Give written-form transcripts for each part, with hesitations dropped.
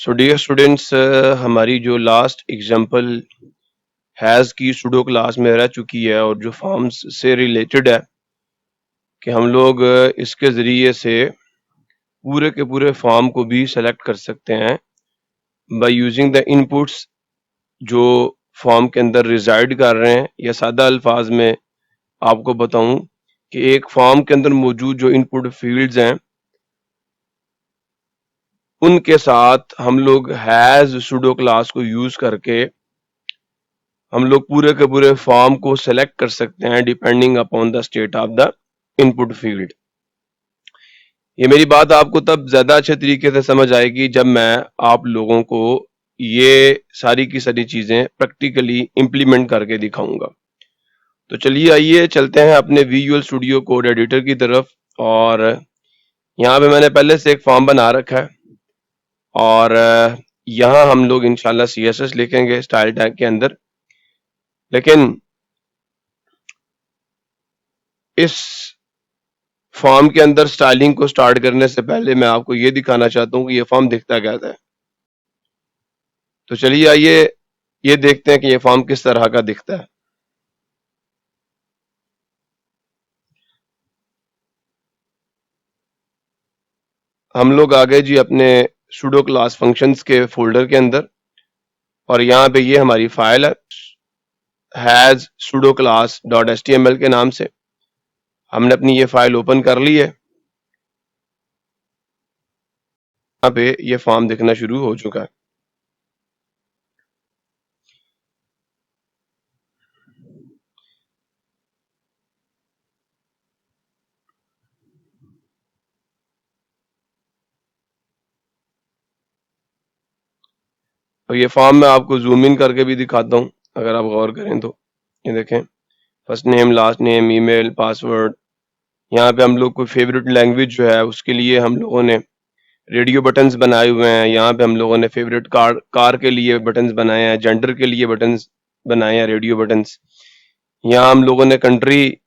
So dear students, हमारी जो last example has की सुडो क्लास में रह चुकी है और जो फॉर्म्स से रिलेटेड है कि हम लोग इसके ज़रिए से पूरे के पूरे फॉर्म को भी सेलेक्ट कर सकते हैं बाय यूजिंग द इनपुट्स जो फॉर्म के अंदर रिजाइड कर रहे हैं। या सादा अल्फाज में आपको बताऊं कि एक फॉर्म के अंदर मौजूद जो इनपुट फील्ड्स हैं उनके साथ हम लोग हैज़ सुडो क्लास को यूज करके हम लोग पूरे के पूरे फॉर्म को सेलेक्ट कर सकते हैं depending upon the state of the input field. ये मेरी बात आपको तब ज्यादा अच्छे तरीके से समझ आएगी जब मैं आप लोगों को ये सारी की सारी चीजें प्रैक्टिकली इम्प्लीमेंट करके दिखाऊंगा। तो चलिए आइए चलते हैं अपने विजुअल स्टूडियो कोड एडिटर की तरफ। और यहाँ पे मैंने पहले से एक फॉर्म बना रखा है और यहाँ हम लोग इंशाल्लाह CSS लिखेंगे स्टाइल टैग के अंदर। लेकिन इस फॉर्म के अंदर स्टाइलिंग को स्टार्ट करने से पहले मैं आपको ये दिखाना चाहता हूँ कि ये फॉर्म दिखता कैसा है। तो चलिए आइए ये देखते हैं कि ये फॉर्म किस तरह का दिखता है। हम लोग आ गए जी अपने सुडो क्लास फंक्शंस के फोल्डर के अंदर और यहाँ पे ये हमारी फाइल है हैज सुडो क्लास .html के नाम से। हमने अपनी ये फाइल ओपन कर ली है। यहाँ पे ये फॉर्म दिखना शुरू हो चुका है। और ये फॉर्म मैं आपको जूम इन करके भी दिखाता हूँ अगर आप गौर करें तो। ये देखें, first name, last name, email, password. यहाँ पे हम लोग कोई फेवरेट लैंग्वेज जो है उसके लिए हम लोगों ने रेडियो बटन्स बनाए हुए हैं। यहाँ पे हम लोगों ने फेवरेट कार के लिए बटन्स बनाए हैं, जेंडर के लिए बटन्स बनाए हैं, रेडियो बटन्स। यहाँ हम लोगों ने कंट्री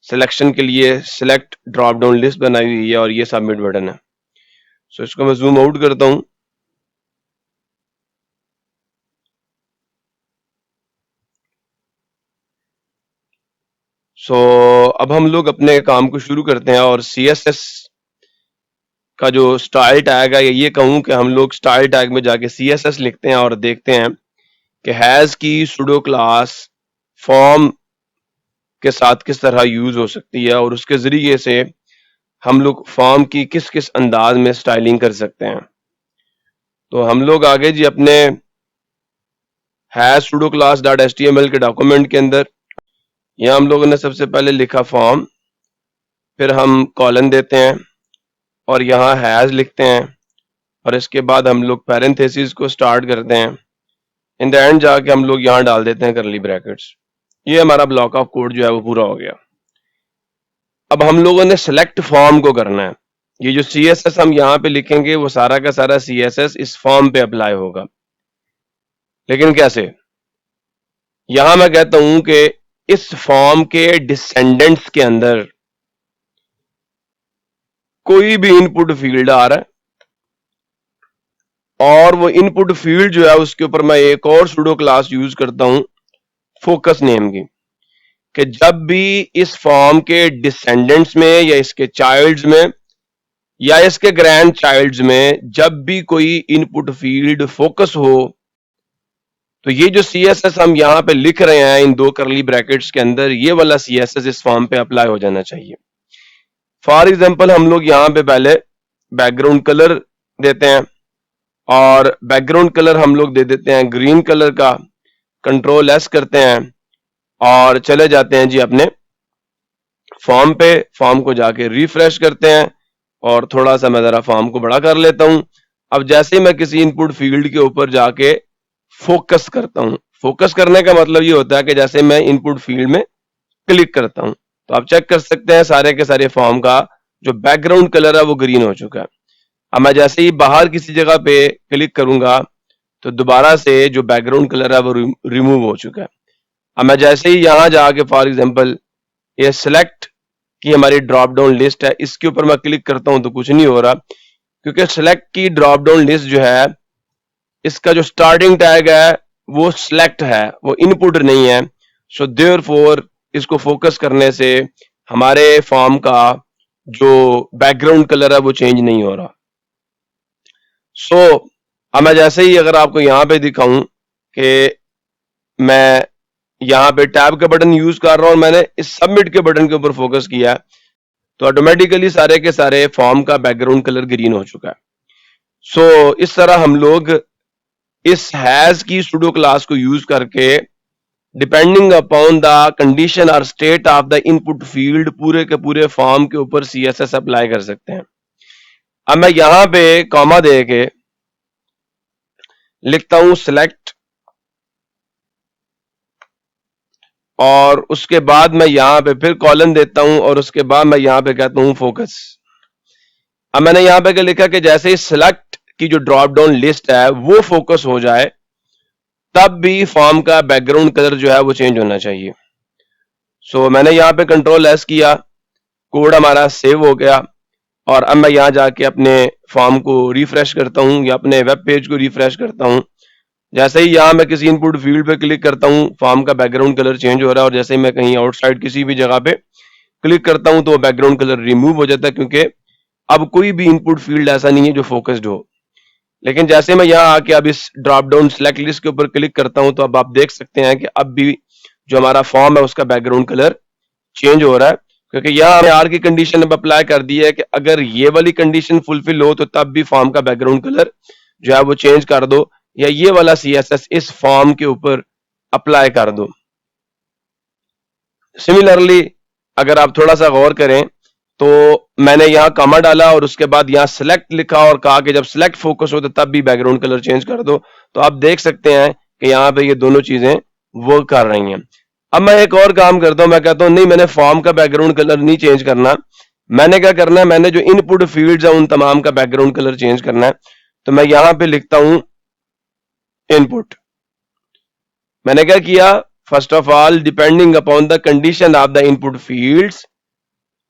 सिलेक्शन के लिए सिलेक्ट ड्रॉप डाउन लिस्ट बनाई हुई है और ये सबमिट बटन है। सो इसको मैं जूम आउट करता हूँ। सो अब हम लोग अपने काम को शुरू करते हैं और CSS का जो स्टाइल टैग है, ये कहूँ कि हम लोग स्टाइल टैग में जाके CSS लिखते हैं और देखते हैं कि हैज की सुडो क्लास फॉर्म के साथ किस तरह यूज हो सकती है और उसके जरिए से हम लोग फॉर्म की किस किस अंदाज में स्टाइलिंग कर सकते हैं। तो हम लोग आगे जी अपने हैज सुडो क्लास .html के डॉक्यूमेंट के अंदर यहाँ हम लोगों ने सबसे पहले लिखा फॉर्म, फिर हम कॉलन देते हैं और यहाँ हैज लिखते हैं और इसके बाद हम लोग पैरेंथेसिस को स्टार्ट करते हैं। इन द एंड जाके हम लोग यहाँ डाल देते हैं करली ब्रैकेट्स। ये हमारा ब्लॉक ऑफ कोड जो है वो पूरा हो गया। अब हम लोगों ने सेलेक्ट फॉर्म को करना है। ये जो CSS हम यहाँ पे लिखेंगे वो सारा का सारा CSS इस फॉर्म पे अप्लाई होगा। लेकिन कैसे? यहां मैं कहता हूं कि इस फॉर्म के डिसेंडेंट्स के अंदर कोई भी इनपुट फील्ड आ रहा है और वो इनपुट फील्ड जो है उसके ऊपर मैं एक और सुडो क्लास यूज करता हूं फोकस नेम की, कि जब भी इस फॉर्म के डिसेंडेंट्स में या इसके चाइल्ड्स में या इसके ग्रैंड चाइल्ड्स में जब भी कोई इनपुट फील्ड फोकस हो तो ये जो CSS हम यहाँ पे लिख रहे हैं इन दो करली ब्रैकेट्स के अंदर, ये वाला CSS इस फॉर्म पे अप्लाई हो जाना चाहिए। फॉर एग्जांपल हम लोग यहाँ पे पहले बैकग्राउंड कलर देते हैं और बैकग्राउंड कलर हम लोग दे देते हैं ग्रीन कलर का। कंट्रोल S करते हैं और चले जाते हैं जी अपने फॉर्म पे। फॉर्म को जाके रिफ्रेश करते हैं और थोड़ा सा मैं जरा फॉर्म को बड़ा कर लेता हूं। अब जैसे मैं किसी इनपुट फील्ड के ऊपर जाके फोकस करता हूं, फोकस करने का मतलब ये होता है कि जैसे मैं इनपुट फील्ड में क्लिक करता हूं तो आप चेक कर सकते हैं सारे के सारे फॉर्म का जो बैकग्राउंड कलर है वो ग्रीन हो चुका है। अब मैं जैसे ही बाहर किसी जगह पे क्लिक करूंगा तो दोबारा से जो बैकग्राउंड कलर है वो रिमूव हो चुका है। अब मैं जैसे ही यहां जाके फॉर एग्जांपल ये सिलेक्ट की हमारी ड्रॉप डाउन लिस्ट है, इसके ऊपर मैं क्लिक करता हूं तो कुछ नहीं हो रहा क्योंकि सिलेक्ट की ड्रॉप डाउन लिस्ट जो है इसका जो स्टार्टिंग टैग है वो सिलेक्ट है, वो इनपुट नहीं है। सो देयरफॉर इसको फोकस करने से हमारे फॉर्म का जो बैकग्राउंड कलर है वो चेंज नहीं हो रहा। सो अब मैं जैसे ही अगर आपको यहां पे दिखाऊं कि मैं यहां पे टैब का बटन यूज कर रहा हूं और मैंने इस सबमिट के बटन के ऊपर फोकस किया, तो ऑटोमेटिकली सारे के सारे फॉर्म का बैकग्राउंड कलर ग्रीन हो चुका है। सो इस तरह हम लोग इस हैज की सुडो क्लास को यूज करके डिपेंडिंग अपॉन द कंडीशन और state of the input field पूरे के पूरे फॉर्म के ऊपर सीएसएस अप्लाई कर सकते हैं। अब मैं यहां पे कॉमा दे के लिखता हूं सिलेक्ट, और उसके बाद मैं यहां पे फिर कॉलन देता हूं और उसके बाद मैं यहां पे कहता हूं फोकस। अब मैंने यहां पे क्या लिखा कि जैसे ही सिलेक्ट की जो ड्रॉप डाउन लिस्ट है वो फोकस हो जाए, तब भी फॉर्म का बैकग्राउंड कलर जो है वो चेंज होना चाहिए। सो मैंने यहां पे कंट्रोल एस किया, कोड हमारा सेव हो गया, और अब मैं यहां जाके अपने फॉर्म को रिफ्रेश करता हूं या अपने वेब पेज को रिफ्रेश करता हूं। जैसे ही यहां मैं किसी इनपुट फील्ड पे क्लिक करता हूं, फॉर्म का बैकग्राउंड कलर चेंज हो रहा है, और जैसे ही मैं कहीं आउटसाइड किसी भी जगह पे क्लिक करता हूं तो बैकग्राउंड कलर रिमूव हो जाता है, क्योंकि अब कोई भी इनपुट फील्ड ऐसा नहीं है जो फोकस्ड हो। लेकिन जैसे मैं यहाँ आके अब इस ड्रॉप डाउन सिलेक्ट लिस्ट के ऊपर क्लिक करता हूं, तो अब आप देख सकते हैं कि अब भी जो हमारा फॉर्म है उसका बैकग्राउंड कलर चेंज हो रहा है, क्योंकि यहाँ हमने आर की कंडीशन अब अप्लाई कर दी है कि अगर ये वाली कंडीशन फुलफिल हो तो तब भी फॉर्म का बैकग्राउंड कलर जो है वो चेंज कर दो, या ये वाला सीएसएस इस फॉर्म के ऊपर अप्लाई कर दो। सिमिलरली अगर आप थोड़ा सा गौर करें तो मैंने यहाँ कॉमा डाला और उसके बाद यहाँ सिलेक्ट लिखा और कहा कि जब सिलेक्ट फोकस हो तो तब भी बैकग्राउंड कलर चेंज कर दो, तो आप देख सकते हैं कि यहाँ पे ये दोनों चीजें वर्क कर रही हैं। अब मैं एक और काम करता हूं, मैं कहता हूं नहीं, मैंने फॉर्म का बैकग्राउंड कलर नहीं चेंज करना, मैंने क्या करना है, मैंने जो इनपुट फील्ड्स है उन तमाम का बैकग्राउंड कलर चेंज करना है। तो मैं यहां पे लिखता हूं इनपुट। मैंने क्या किया, first of all depending upon the condition of the input fields,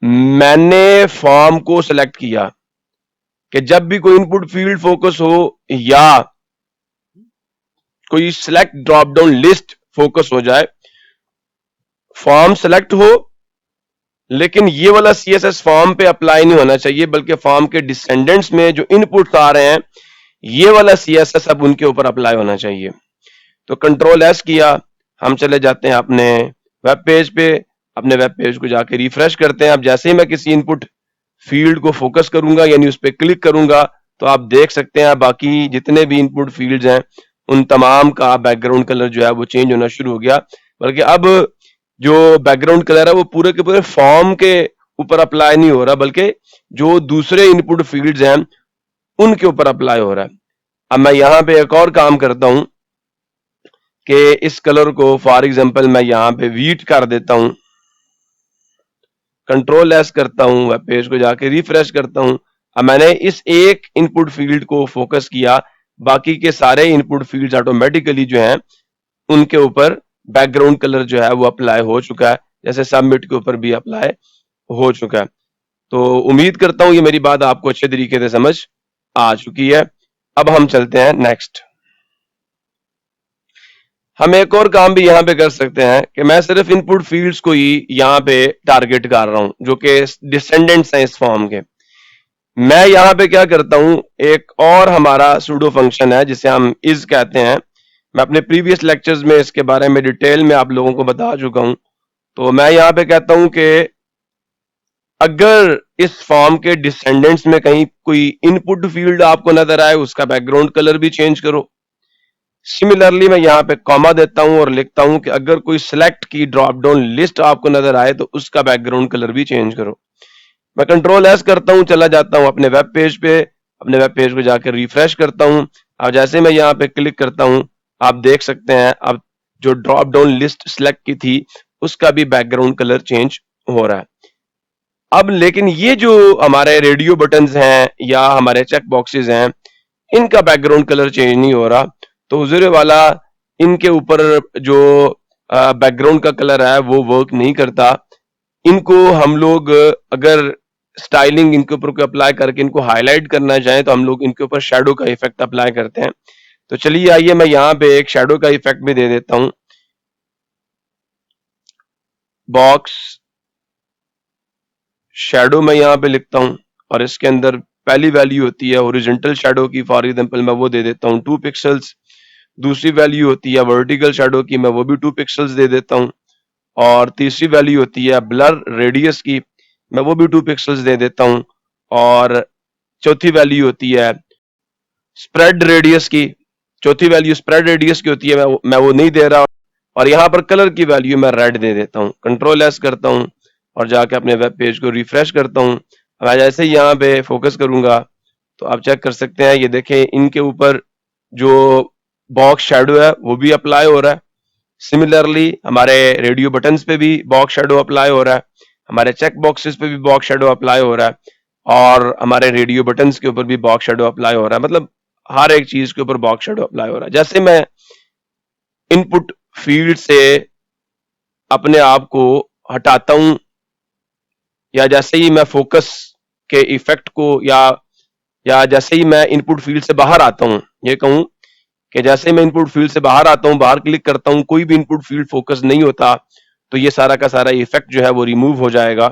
मैंने फॉर्म को सिलेक्ट किया कि जब भी कोई इनपुट फील्ड फोकस हो या कोई select drop down list focus हो जाए, फॉर्म सिलेक्ट हो, लेकिन ये वाला सीएसएस फॉर्म पे अप्लाई नहीं होना चाहिए, बल्कि फॉर्म के डिसेंडेंट्स में जो इनपुट्स आ रहे हैं ये वाला सीएसएस अब उनके ऊपर अप्लाई होना चाहिए। तो कंट्रोल एस किया, हम चले जाते हैं अपने वेब पेज पे, अपने वेब पेज को जाके रिफ्रेश करते हैं। अब जैसे ही मैं किसी इनपुट फील्ड को फोकस करूंगा यानी उस पर क्लिक करूंगा, तो आप देख सकते हैं बाकी जितने भी इनपुट फील्ड्स हैं उन तमाम का बैकग्राउंड कलर जो है वो चेंज होना शुरू हो गया, बल्कि अब जो बैकग्राउंड कलर है वो पूरे के पूरे फॉर्म के ऊपर अप्लाई नहीं हो रहा, बल्कि जो दूसरे इनपुट फील्ड्स हैं उनके ऊपर अप्लाई हो रहा है। अब मैं यहां पे एक और काम करता हूं कि इस कलर को फॉर एग्जांपल मैं यहां पे व्हीट कर देता हूं, कंट्रोल एस करता हूं, वेब पेज को जाके रिफ्रेश करता हूं। अब मैंने इस एक इनपुट फील्ड को फोकस किया, बाकी के सारे इनपुट फील्ड्स ऑटोमेटिकली जो हैं उनके ऊपर बैकग्राउंड कलर जो है वो अप्लाई हो चुका है, जैसे सबमिट के ऊपर भी अप्लाई हो चुका है। तो उम्मीद करता हूं ये मेरी बात आपको अच्छे तरीके से समझ आ चुकी है। अब हम चलते हैं नेक्स्ट। हम एक और काम भी यहां पे कर सकते हैं कि मैं सिर्फ इनपुट फील्ड्स को ही यहां पे टारगेट कर रहा हूं जो कि डिसेंडेंट्स हैं इस फॉर्म के। मैं यहां पे क्या करता हूं, एक और हमारा सूडो फंक्शन है जिसे हम इज कहते हैं। मैं अपने प्रीवियस लेक्चर्स में इसके बारे में डिटेल में आप लोगों को बता चुका हूं। तो मैं यहां पे कहता हूं कि अगर इस फॉर्म के डिसेंडेंट्स में कहीं कोई इनपुट फील्ड आपको नजर आए उसका बैकग्राउंड कलर भी चेंज करो। सिमिलरली मैं यहां पे कॉमा देता हूं और लिखता हूं कि अगर कोई सिलेक्ट की ड्रॉप डाउन लिस्ट आपको नजर आए तो उसका बैकग्राउंड कलर भी चेंज करो। मैं कंट्रोल एस करता हूं, चला जाता हूं अपने वेब पेज पे, अपने वेब पेज को जाकर रिफ्रेश करता हूं। अब जैसे मैं यहां पे क्लिक करता हूं, आप देख सकते हैं अब जो ड्रॉप डाउन लिस्ट सिलेक्ट की थी उसका भी बैकग्राउंड कलर चेंज हो रहा है। अब लेकिन ये जो हमारे रेडियो बटन्स हैं या हमारे चेक बॉक्सेस हैं इनका बैकग्राउंड कलर चेंज नहीं हो रहा, तो हुजूर वाला इनके ऊपर जो बैकग्राउंड का कलर है वो वर्क नहीं करता। इनको हम लोग अगर स्टाइलिंग इनके ऊपर अप्लाई करके इनको हाईलाइट करना चाहें तो हम लोग इनके ऊपर शेडो का इफेक्ट अप्लाई करते हैं, तो चलिए आइए मैं यहां पे एक शेडो का इफेक्ट भी दे देता हूं। बॉक्स शेडो मैं यहां पे लिखता हूं और इसके अंदर पहली वैल्यू होती है हॉरिजॉन्टल शेडो की, फॉर एग्जांपल मैं वो दे देता हूं 2 पिक्सल्स। दूसरी वैल्यू होती है वर्टिकल शेडो की, मैं वो भी 2 पिक्सल्स दे देता हूं। और तीसरी वैल्यू होती है ब्लर रेडियस की, मैं वो भी 2 पिक्सल्स दे देता हूं। और चौथी वैल्यू होती है स्प्रेड रेडियस की, चौथी वैल्यू स्प्रेड रेडियस की होती है, मैं वो नहीं दे रहा। और यहां पर कलर की वैल्यू मैं रेड दे देता हूं। कंट्रोल एस करता हूं और जाके अपने वेब पेज को रिफ्रेश करता हूं। मैं जैसे ही यहाँ पे फोकस करूंगा तो आप चेक कर सकते हैं, ये देखें इनके ऊपर जो बॉक्स शेडो है वो भी अप्लाई हो रहा है। सिमिलरली हमारे रेडियो बटन्स पे भी बॉक्स शेडो अप्लाई हो रहा है, हमारे चेक बॉक्सेस पे भी बॉक्स शेडो अप्लाई हो रहा है, और हमारे रेडियो बटन्स के ऊपर भी बॉक्स शेडो अप्लाई हो रहा है। मतलब हर एक चीज के ऊपर बॉक्स शेडो अप्लाई हो रहा है। जैसे मैं इनपुट फील्ड से अपने आप को हटाता हूं, या जैसे ही मैं फोकस के इफेक्ट को या जैसे ही मैं इनपुट फील्ड से बाहर आता हूं, ये कहूं कि जैसे मैं इनपुट फील्ड से बाहर आता हूं, बाहर क्लिक करता हूं, कोई भी इनपुट फील्ड फोकस नहीं होता, तो ये सारा का सारा इफेक्ट जो है वो रिमूव हो जाएगा।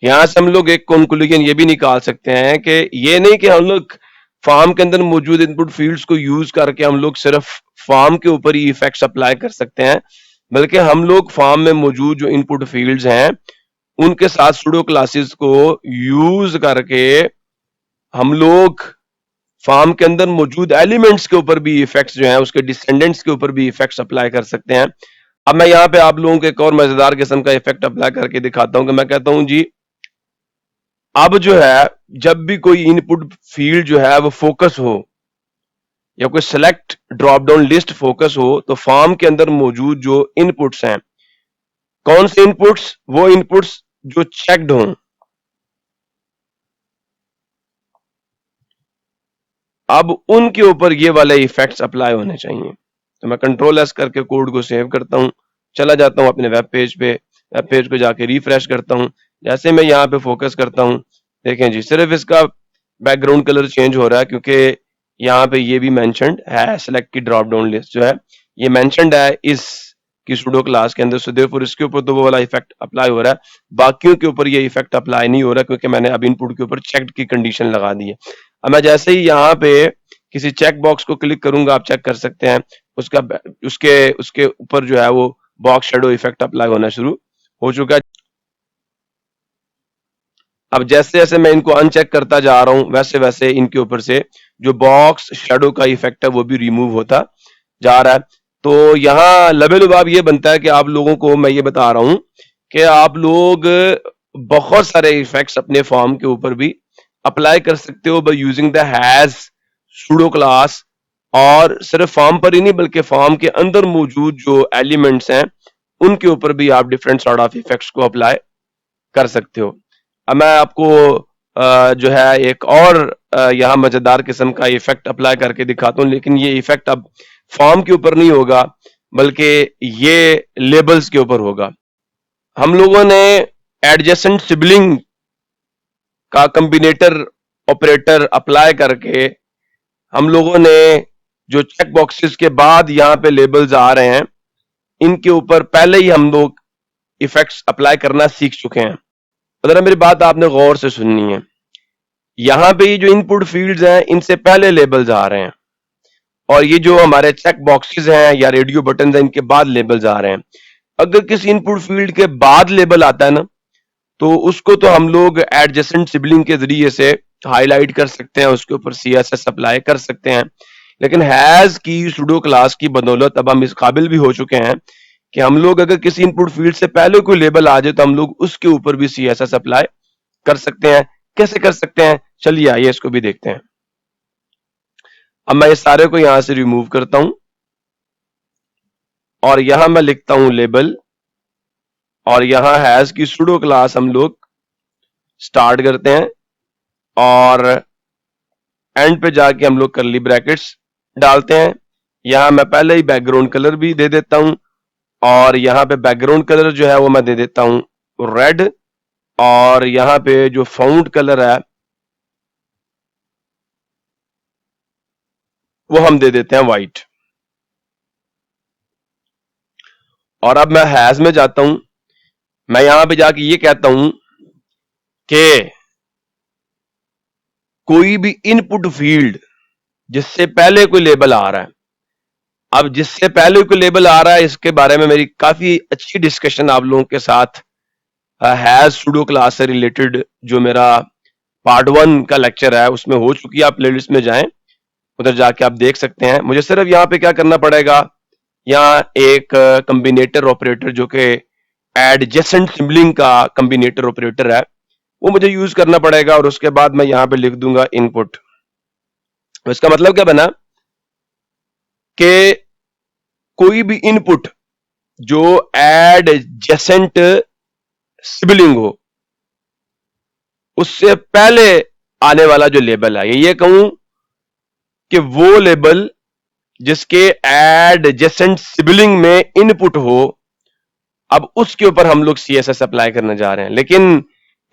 यहां से हम लोग एक कंक्लूजन ये भी निकाल सकते हैं कि ये नहीं कि हम लोग फॉर्म के अंदर मौजूद इनपुट फील्ड्स को यूज करके हम लोग सिर्फ फॉर्म के ऊपर ही इफेक्ट्स अप्लाई कर सकते हैं, बल्कि हम लोग फॉर्म में मौजूद जो इनपुट फील्ड्स हैं उनके साथ सूडो क्लासेस को यूज करके हम लोग फॉर्म के अंदर मौजूद एलिमेंट्स के ऊपर भी इफेक्ट्स जो हैं, उसके डिसेंडेंट्स के ऊपर भी इफेक्ट्स अप्लाई कर सकते हैं। अब मैं यहाँ पे आप लोगों को एक और मजेदार किस्म का इफेक्ट अप्लाई करके दिखाता हूं कि मैं कहता हूं जी, अब जो है जब भी कोई इनपुट फील्ड जो है वो फोकस हो या कोई select drop down list focus हो, तो फॉर्म के अंदर मौजूद जो इनपुट्स हैं, कौन से इनपुट्स? वो इनपुट्स जो चेक्ड हों। अब उनके ऊपर ये वाले इफेक्ट्स अप्लाई होने चाहिए। तो मैं कंट्रोल एस करके कोड को सेव करता हूं, चला जाता हूं अपने वेब पेज पे, वेब पेज को जाके रिफ्रेश करता हूं। जैसे मैं यहाँ पे फोकस करता हूं, देखें जी सिर्फ इसका बैकग्राउंड कलर चेंज हो रहा है, क्योंकि यहाँ पे ये भी मेंशन्ड है, सेलेक्ट की ड्रॉप डाउन लिस्ट जो है ये मेंशन्ड है इस की सूडो क्लास के अंदर, सो देयरफॉर इसके ऊपर तो वो वाला इफेक्ट अप्लाई हो रहा है, बाकियों के ऊपर ये इफेक्ट अप्लाई नहीं हो रहा, क्योंकि मैंने अब इनपुट के ऊपर चेक्ड की कंडीशन लगा दी है। अब मैं जैसे ही यहाँ पे किसी चेक बॉक्स को क्लिक करूंगा, आप चेक कर सकते हैं उसका उसके उसके ऊपर जो है वो बॉक्स शेडो इफेक्ट अप्लाई होना शुरू हो चुका है। अब जैसे जैसे मैं इनको अनचेक करता जा रहा हूं, वैसे वैसे इनके ऊपर से जो बॉक्स शेडो का इफेक्ट है वो भी रिमूव होता जा रहा है। तो यहाँ लबेलुबाब ये बनता है कि आप लोगों को मैं ये बता रहा हूं कि आप लोग बहुत सारे इफेक्ट्स अपने फॉर्म के ऊपर भी अप्लाई कर सकते हो by using the has pseudo class, और सिर्फ फॉर्म पर ही नहीं बल्कि फॉर्म के अंदर मौजूद जो एलिमेंट्स हैं उनके ऊपर भी आप डिफरेंट सॉर्ट ऑफ इफेक्ट्स को अप्लाई कर सकते हो। अब मैं आपको जो है एक और यहाँ मजेदार किस्म का इफेक्ट अप्लाई करके दिखाता हूँ, लेकिन ये इफेक्ट अब फॉर्म के ऊपर नहीं होगा बल्कि ये लेबल्स के ऊपर होगा। हम लोगों ने एडजेसेंट सिबलिंग का कॉम्बिनेटर ऑपरेटर अप्लाई करके हम लोगों ने जो चेक बॉक्सेस के बाद यहाँ पे लेबल्स आ रहे हैं इनके ऊपर पहले ही हम लोग इफेक्ट्स अप्लाई करना सीख चुके हैं। जरा मेरी बात आपने गौर से सुननी है। यहां पे ये जो इनपुट फील्ड्स हैं इनसे पहले लेबल्स आ रहे हैं, और ये जो हमारे चेक बॉक्सेस हैं या रेडियो बटन हैं इनके बाद लेबल्स आ रहे हैं। अगर किसी इनपुट फील्ड के बाद लेबल आता है ना, तो उसको तो हम लोग एडजेसेंट सिबलिंग के जरिए से हाईलाइट कर सकते हैं, उसके ऊपर CSS अप्लाई कर सकते हैं। लेकिन हैज की सूडो क्लास की बदौलत अब हम इस काबिल भी हो चुके हैं कि हम लोग अगर किसी इनपुट फील्ड से पहले कोई लेबल आ जाए तो हम लोग उसके ऊपर भी CSS अप्लाई कर सकते हैं। कैसे कर सकते हैं, चलिए आइए इसको भी देखते हैं। अब मैं इस सारे को यहां से रिमूव करता हूं और यहां मैं लिखता हूं लेबल, और यहां हैज की सूडो क्लास हम लोग स्टार्ट करते हैं, और एंड पे जाके हम लोग करली ब्रैकेट्स डालते हैं। यहां मैं पहले ही बैकग्राउंड कलर भी दे देता हूं, और यहां पे बैकग्राउंड कलर जो है वो मैं दे देता हूं रेड, और यहां पे जो फाउंड कलर है वो हम दे देते हैं व्हाइट। और अब मैं हैज में जाता हूं, मैं यहां पे जाके ये कहता हूं कि कोई भी इनपुट फील्ड जिससे पहले कोई लेबल आ रहा है, अब जिससे पहले कोई लेबल आ रहा है इसके बारे में मेरी काफी अच्छी डिस्कशन आप लोगों के साथ हैज सूडो क्लास से रिलेटेड जो मेरा पार्ट 1 का लेक्चर है उसमें हो चुकी है। आप प्लेलिस्ट में जाएं, उधर जाके आप देख सकते हैं। मुझे सिर्फ यहाँ पे क्या करना पड़ेगा, यहाँ एक कम्बिनेटर ऑपरेटर जो कि एडजेसेंट सिबलिंग का कम्बिनेटर ऑपरेटर है वो मुझे यूज करना पड़ेगा, और उसके बाद मैं यहाँ पे लिख दूंगा इनपुट। तो इसका मतलब क्या बना कि कोई भी इनपुट जो एडजेसेंट सिबलिंग हो उससे पहले आने वाला जो लेबल है, ये कहूं कि वो लेबल जिसके एडजेसेंट सिबलिंग में इनपुट हो, अब उसके ऊपर हम लोग सीएसएस अप्लाई करने जा रहे हैं। लेकिन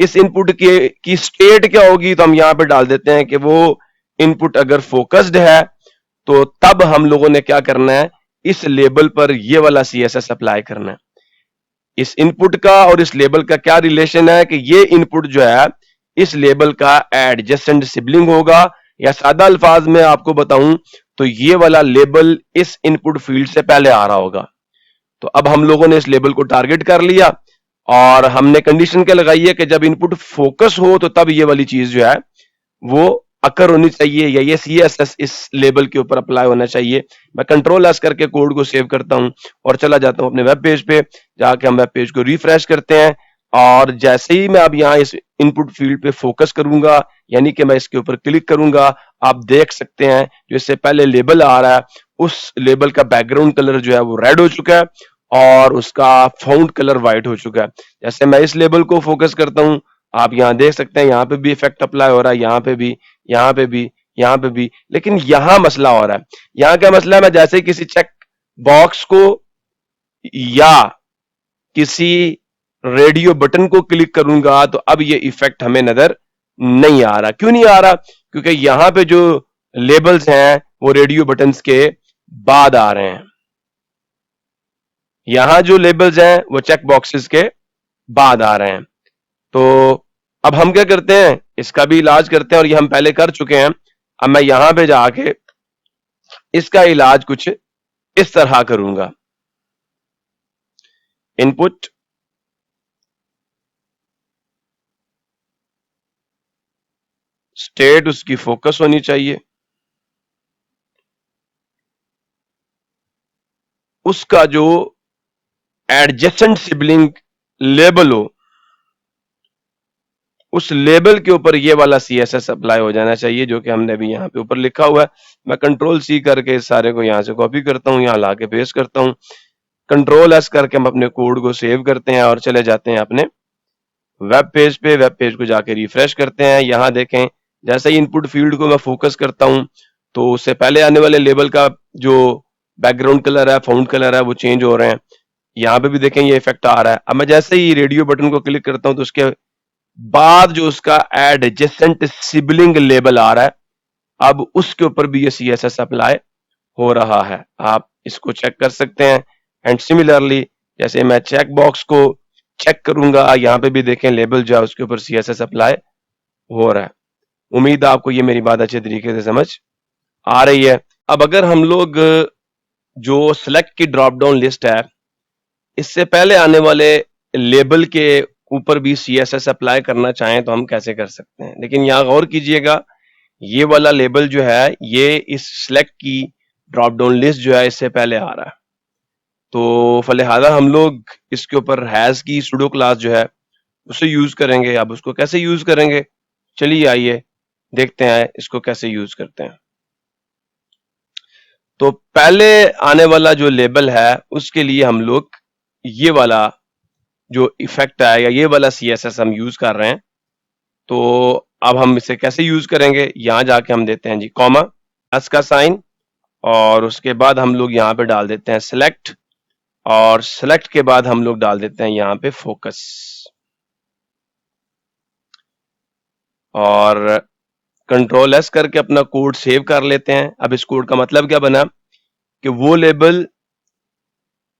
इस इनपुट की स्टेट क्या होगी, तो हम यहां पे डाल देते हैं कि वो इनपुट अगर फोकस्ड है तो तब हम लोगों ने क्या करना है, इस लेबल पर ये वाला सीएसएस अप्लाई करना है। इस इनपुट का और इस लेबल का क्या रिलेशन है कि ये इनपुट जो है इस लेबल का एडजेसेंट सिबलिंग होगा, या सादा अल्फाज में आपको बताऊं तो ये वाला लेबल इस इनपुट फील्ड से पहले आ रहा होगा। तो अब हम लोगों ने इस लेबल को टारगेट कर लिया और हमने कंडीशन क्या लगाई है कि जब इनपुट फोकस हो तो तब ये वाली चीज जो है वो अकर होनी चाहिए, या ये सीएसएस इस लेबल के ऊपर अप्लाई होना चाहिए। मैं कंट्रोल एस करके कोड को सेव करता हूं और चला जाता हूं अपने वेब पेज पे। जाके हम वेब पेज को रिफ्रेश करते हैं, और जैसे ही मैं अब यहाँ इस इनपुट फील्ड पे फोकस करूंगा, यानी कि मैं इसके ऊपर क्लिक करूंगा, आप देख सकते हैं जो इससे पहले लेबल आ रहा है उस लेबल का बैकग्राउंड कलर जो है वो रेड हो चुका है और उसका फाउंड कलर व्हाइट हो चुका है। जैसे मैं इस लेबल को फोकस करता हूं, आप यहां देख सकते हैं यहाँ पे भी इफेक्ट अप्लाई हो रहा है, यहाँ पे भी, यहाँ पे भी, यहाँ पे भी। लेकिन यहां मसला हो रहा है। यहां क्या मसला है, मैं जैसे ही किसी चेक बॉक्स को या किसी रेडियो बटन को क्लिक करूंगा तो अब ये इफेक्ट हमें नजर नहीं आ रहा। क्यों नहीं आ रहा, क्योंकि यहां पे जो लेबल्स हैं वो रेडियो बटन्स के बाद आ रहे हैं। यहां जो लेबल्स हैं वो चेक बॉक्सेस के बाद आ रहे हैं। तो अब हम क्या करते हैं, इसका भी इलाज करते हैं, और ये हम पहले कर चुके हैं। अब मैं यहां पे जाके इसका इलाज कुछ इस तरह करूंगा। इनपुट, स्टेट उसकी फोकस होनी चाहिए, उसका जो एडजेसेंट सिबलिंग लेबल हो उस लेबल के ऊपर ये वाला सीएसएस अप्लाई हो जाना चाहिए, जो कि हमने अभी यहाँ पे ऊपर लिखा हुआ है। मैं कंट्रोल सी करके इस सारे को यहाँ से कॉपी करता हूँ, यहाँ लाके पेस्ट करता हूँ। कंट्रोल एस करके हम अपने कोड को सेव करते हैं और चले जाते हैं अपने वेब पेज पे। वेब पेज को जाके रिफ्रेश करते हैं। यहाँ देखें, जैसे ही इनपुट फील्ड को मैं फोकस करता हूँ तो उससे पहले आने वाले लेबल का जो बैकग्राउंड कलर है, फाउंड कलर है, वो चेंज हो रहे हैं। यहाँ पे भी देखें ये इफेक्ट आ रहा है। अब मैं जैसे ही रेडियो बटन को क्लिक करता हूँ तो उसके बाद जो उसका एडजेसेंट सिबलिंग लेबल आ रहा है, अब उसके ऊपर भी ये सीएसएस अप्लाई हो रहा है। आप इसको चेक कर सकते हैं। एंड सिमिलरली जैसे मैं चेक बॉक्स को चेक करूंगा, यहाँ पे भी देखें लेबल जो है उसके ऊपर सीएसएस अप्लाई हो रहा है। उम्मीद है आपको ये मेरी बात अच्छे तरीके से समझ आ रही है। अब अगर हम लोग जो सिलेक्ट की ड्रॉप डाउन लिस्ट है इससे पहले आने वाले लेबल के ऊपर भी सीएसएस अप्लाई करना चाहें तो हम कैसे कर सकते हैं। लेकिन यहाँ गौर कीजिएगा, ये वाला लेबल जो है ये इस सिलेक्ट की ड्रॉप डाउन लिस्ट जो है इससे पहले आ रहा है, तो फलिहाजा हम लोग इसके ऊपर हैज की सूडो क्लास जो है उसे यूज करेंगे। अब उसको कैसे यूज करेंगे, चलिए आइए देखते हैं इसको कैसे यूज करते हैं। तो पहले आने वाला जो लेबल है उसके लिए हम लोग ये वाला जो इफेक्ट है या ये वाला सीएसएस हम यूज कर रहे हैं। तो अब हम इसे कैसे यूज करेंगे, यहां जाके हम देते हैं जी कॉमा, प्लस का साइन, और उसके बाद हम लोग यहाँ पे डाल देते हैं सिलेक्ट, और सिलेक्ट के बाद हम लोग डाल देते हैं यहाँ पे फोकस, और कंट्रोल एस करके अपना कोड सेव कर लेते हैं। अब इस कोड का मतलब क्या बना कि वो लेबल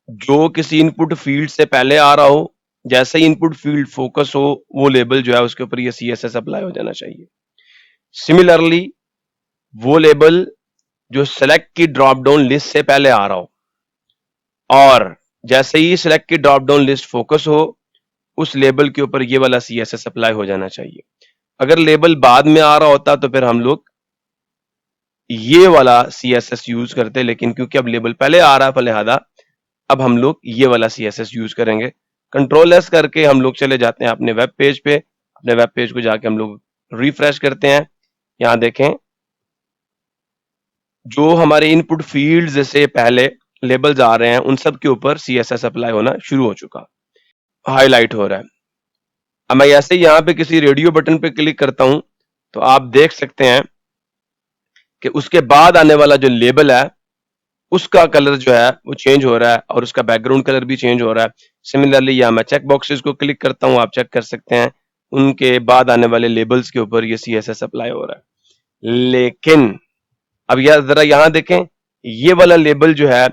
जो किसी इनपुट फील्ड से पहले आ रहा हो, जैसे ही इनपुट फील्ड फोकस हो, वो लेबल जो है उसके ऊपर ये CSS अप्लाई हो जाना चाहिए। सिमिलरली वो लेबल जो सेलेक्ट की ड्रॉप डाउन लिस्ट से पहले आ रहा हो, और जैसे ही सिलेक्ट की ड्रॉप डाउन लिस्ट फोकस हो, उस लेबल के ऊपर ये वाला CSS अप्लाई हो जाना चाहिए। अगर लेबल बाद में आ रहा होता तो फिर हम लोग ये वाला CSS यूज करते, लेकिन क्योंकि अब लेबल पहले आ रहा है, फलिहादा अब हम लोग ये वाला CSS यूज करेंगे। कंट्रोल एस करके हम लोग चले जाते हैं अपने वेब पेज पे। अपने वेब पेज को जाके हम लोग रिफ्रेश करते हैं। यहां देखें, जो हमारे इनपुट फील्ड्स से पहले लेबल्स आ रहे हैं उन सब के ऊपर CSS अप्लाई होना शुरू हो चुका, हाईलाइट हो रहा है। अब मैं ऐसे ही यहाँ पे किसी रेडियो बटन पे क्लिक करता हूं तो आप देख सकते हैं कि उसके बाद आने वाला जो लेबल है उसका कलर जो है वो चेंज हो रहा है और उसका बैकग्राउंड कलर भी चेंज हो रहा है। सिमिलरली यहाँ मैं चेक बॉक्सेस को क्लिक करता हूँ, आप चेक कर सकते हैं उनके बाद आने वाले लेबल्स के ऊपर ये CSS अप्लाई हो रहा है। लेकिन अब यार जरा यहाँ देखें, ये वाला लेबल जो है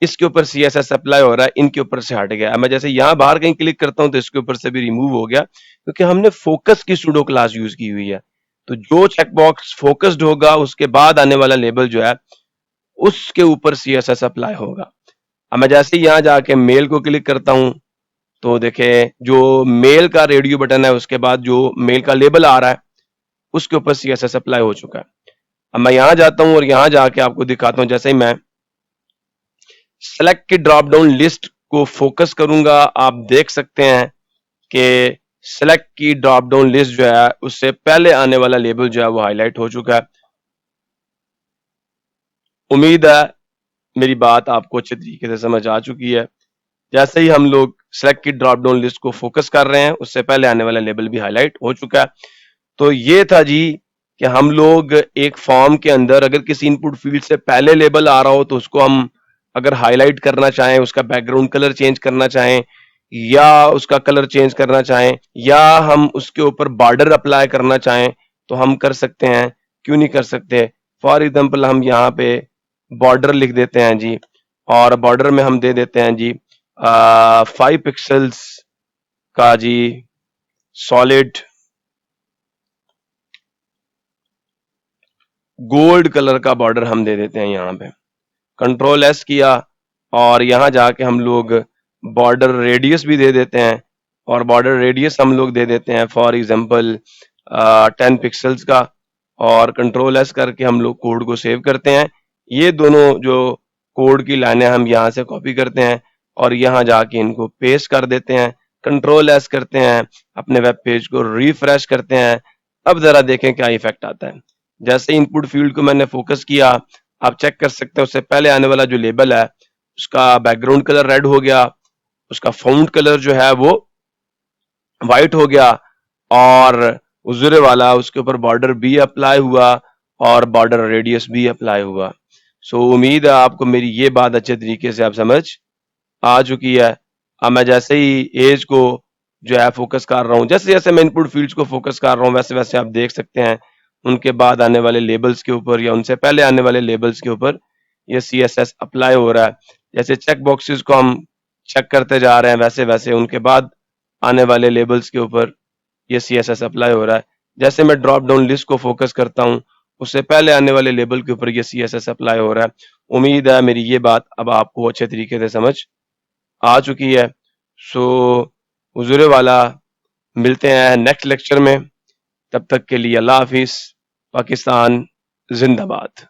इसके ऊपर CSS अप्लाई हो रहा है, इनके ऊपर से हट गया। मैं जैसे यहाँ बाहर कहीं क्लिक करता हूँ तो इसके ऊपर से भी रिमूव हो गया, क्योंकि हमने फोकस की सूडो क्लास यूज की हुई है। तो जो चेकबॉक्स फोकस्ड होगा उसके बाद आने वाला लेबल जो है उसके ऊपर CSS अप्लाई होगा। अब मैं जैसे ही यहाँ जाके मेल को क्लिक करता हूँ तो देखें, जो मेल का रेडियो बटन है उसके बाद जो मेल का लेबल आ रहा है उसके ऊपर CSS अप्लाई हो चुका है। अब मैं यहां जाता हूं और यहां जाके आपको दिखाता हूं, जैसे ही मैं सेलेक्ट की ड्रॉप डाउन लिस्ट को फोकस करूंगा, आप देख सकते हैं कि सेलेक्ट की ड्रॉप डाउन लिस्ट जो है उससे पहले आने वाला लेबल जो है वो हाईलाइट हो चुका है। उम्मीद है मेरी बात आपको अच्छे तरीके से समझ आ चुकी है। जैसे ही हम लोग सेलेक्ट की ड्रॉप डाउन लिस्ट को फोकस कर रहे हैं उससे पहले आने वाला लेबल भी हाईलाइट हो चुका है। तो ये था जी कि हम लोग एक फॉर्म के अंदर अगर किसी इनपुट फील्ड से पहले लेबल आ रहा हो तो उसको हम अगर हाईलाइट करना चाहें, उसका बैकग्राउंड कलर चेंज करना चाहें, या उसका कलर चेंज करना चाहें, या हम उसके ऊपर बॉर्डर अप्लाई करना चाहें तो हम कर सकते हैं। क्यों नहीं कर सकते? फॉर एग्जाम्पल हम यहाँ पे बॉर्डर लिख देते हैं जी, और बॉर्डर में हम दे देते हैं जी 5 पिक्सल्स का जी सॉलिड गोल्ड कलर का बॉर्डर हम दे देते हैं यहाँ पे। कंट्रोल एस किया और यहाँ जाके हम लोग बॉर्डर रेडियस भी दे देते हैं, और बॉर्डर रेडियस हम लोग दे देते हैं फॉर एग्जांपल 10 पिक्सल्स का, और कंट्रोल एस करके हम लोग कोड को सेव करते हैं। ये दोनों जो कोड की लाइनें हम यहाँ से कॉपी करते हैं और यहाँ जाके इनको पेस्ट कर देते हैं। कंट्रोल एस करते हैं, अपने वेब पेज को रिफ्रेश करते हैं। अब जरा देखें क्या इफेक्ट आता है। जैसे इनपुट फील्ड को मैंने फोकस किया, आप चेक कर सकते हैं उससे पहले आने वाला जो लेबल है उसका बैकग्राउंड कलर रेड हो गया, उसका फाउंड कलर जो है वो व्हाइट हो गया, और उजरे वाला उसके ऊपर बॉर्डर भी अप्लाई हुआ और बॉर्डर रेडियस भी अप्लाई हुआ। सो उम्मीद है आपको मेरी ये बात अच्छे तरीके से आप समझ आ चुकी है। अब मैं जैसे ही एज को जो है फोकस कर रहा हूँ, जैसे जैसे मैं इनपुट फील्ड्स को फोकस कर रहा हूँ वैसे वैसे आप देख सकते हैं उनके बाद आने वाले लेबल्स के ऊपर या उनसे पहले आने वाले लेबल्स के ऊपर ये CSS अप्लाई हो रहा है। जैसे चेक बॉक्सेस को हम चेक करते जा रहे हैं वैसे वैसे उनके बाद आने वाले लेबल्स के ऊपर ये CSS अप्लाई हो रहा है। जैसे मैं ड्रॉप डाउन लिस्ट को फोकस करता हूँ उससे पहले आने वाले लेबल के ऊपर ये CSS अप्लाई हो रहा है। उम्मीद है मेरी ये बात अब आपको अच्छे तरीके से समझ आ चुकी है। सो हुजूर वाला, मिलते हैं नेक्स्ट लेक्चर में। तब तक के लिए अल्लाह हाफिज। पाकिस्तान जिंदाबाद।